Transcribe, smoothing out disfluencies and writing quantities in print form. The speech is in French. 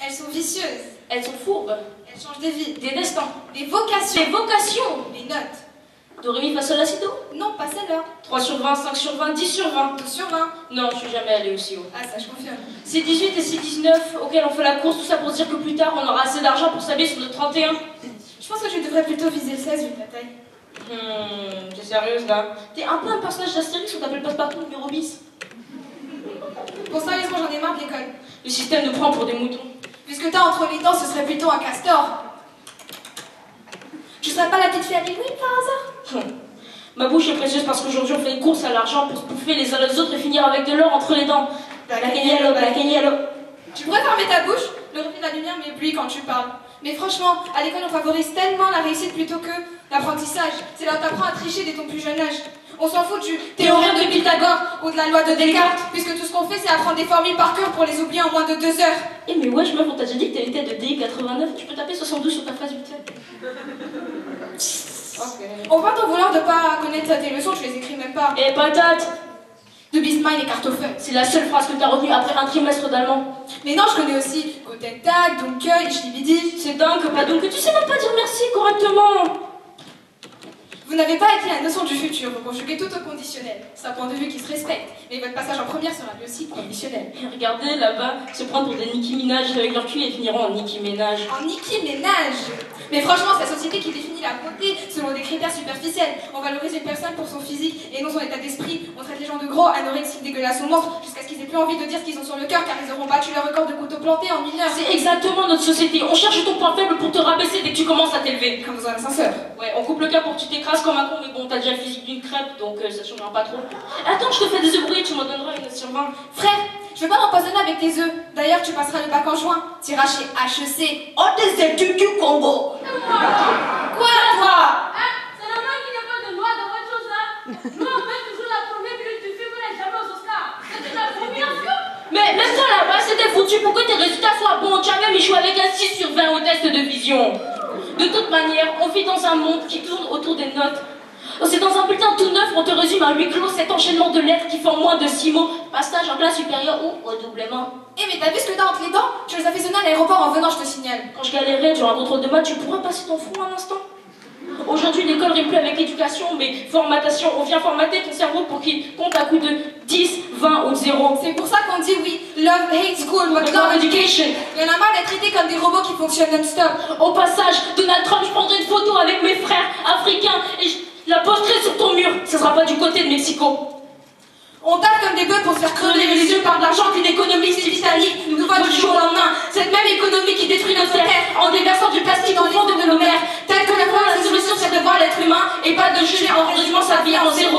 Elles sont vicieuses. Elles sont fourbes. Elles changent des vies. Des destins. Des vocations. Des vocations. Les notes. Do, ré, mi, fa, sol, la, si, do. Non, pas celle-là. 3 sur 20, 5 sur 20, 10 sur 20. 2 sur 20. Non, je suis jamais allée aussi haut. Ah, ça, je confirme. C'est 18 et c'est 19 auxquels on fait la course, tout ça pour se dire que plus tard on aura assez d'argent pour s'habiller sur le 31. Je pense que je devrais plutôt viser le 16 vu ta taille. T'es sérieuse là? T'es un peu un personnage d'Astérix, on t'appelle Passepartout numéro bis. Bon, sérieusement, j'en ai marre de l'école. Le système nous prend pour des moutons. Puisque t'as entre les dents, ce serait plutôt un castor. Je serais pas la petite fée Halloween par hasard? Ma bouche est précieuse parce qu'aujourd'hui on fait une course à l'argent pour se bouffer les uns les autres et finir avec de l'or entre les dents. Black and yellow, black and yellow. Tu pourrais fermer ta bouche? Le reflet de la lumière m'éblouit quand tu parles. Mais franchement, à l'école on favorise tellement la réussite plutôt que l'apprentissage. C'est là où t'apprends à tricher dès ton plus jeune âge. On s'en fout du théorème de Pythagore ou de la loi de Descartes, puisque tout ce qu'on fait c'est apprendre des formules par cœur pour les oublier en moins de 2 heures. Eh mais wesh meuf, on t'a déjà dit que t'as une tête de DI89, tu peux taper 72 sur ta face vite fait. On va t'en vouloir de pas connaître tes leçons, tu les écris même pas. Eh patate! De Bismarck et Kartoffel. C'est la seule phrase que t'as retenue après un trimestre d'allemand. Mais non, je connais aussi Guten Tag, Dunkel, Schlibidi. C'est dingue, pas donc que tu sais même pas dire merci correctement. Vous n'avez pas été la notion du futur, vous conjuguez tout au conditionnel. C'est un point de vue qui se respecte, mais votre passage en première sera lui aussi conditionnel. Et regardez là-bas, se prendre pour des Nicki Minaj avec leur cul et finiront en Nicki Ménage. En Nicki Ménage. Mais franchement, c'est la société qui définit la beauté selon des critères superficiels. On valorise une personne pour son physique et non son état d'esprit. On traite les gens de gros, anorexiques, dégueulasses ou monstres, jusqu'à ce qu'ils aient plus envie de dire ce qu'ils ont sur le cœur car ils auront battu leur record de couteau planté en mineur. C'est exactement notre société. On cherche ton point faible pour te rabaisser dès que tu commences à t'élever. Comme dans un ascenseur. Ouais, on coupe le cas pour que tu t'écrases comme un con, mais bon, t'as déjà le physique d'une crêpe, donc ça changera pas trop. Attends, je te fais des œufs brouillés, tu m'en donneras une note sur 20. Frère, je veux pas m'empoisonner avec tes œufs. D'ailleurs, tu passeras le bac en juin. T'iras chez HEC. Oh, des études du Congo. Quoi, toi? C'est normal qu'il n'y ait pas de loi dans votre chose là. Nous, on fait toujours la première minute du film, on n'est jamais aux Oscars. C'était la première fois. Mais même toi là-bas, c'était foutu pour que tes résultats soient bons. Tu as même échoué avec un 6 sur 20 au test de vision. De toute manière, on vit dans un monde qui tourne autour des notes. C'est dans un bulletin tout neuf, on te résume à huis clos cet enchaînement de lettres qui font moins de 6 mots. Passage en classe supérieure ou redoublement. Eh mais t'as vu ce que t'as entre les dents? Tu les as fait sonner à l'aéroport en venant, je te signale. Quand je galérais durant un contrôle de maths, tu pourras passer ton fou un instant. Aujourd'hui, l'école rime plus avec éducation, mais formatation. On vient formater ton cerveau pour qu'il compte à coup de 10, 20 ou 0. C'est pour ça qu'on dit oui, love hate school, but love education. Il y en a marre d'être traités comme des robots qui fonctionnent non-stop. Au passage, Donald Trump, je prendrai une photo avec mes frères africains et je la posterai sur ton mur. Ça sera pas du côté de Mexico. On tape comme des bœufs pour se faire crever les yeux par de l'argent qu'une économie si titanique nous vole du jour au lendemain. Cette même économie qui détruit notre terre en déversant du plastique dans les fonds de nos mers. Telle que la solution c'est de voir l'être humain et pas de juger en résumant sa vie en 0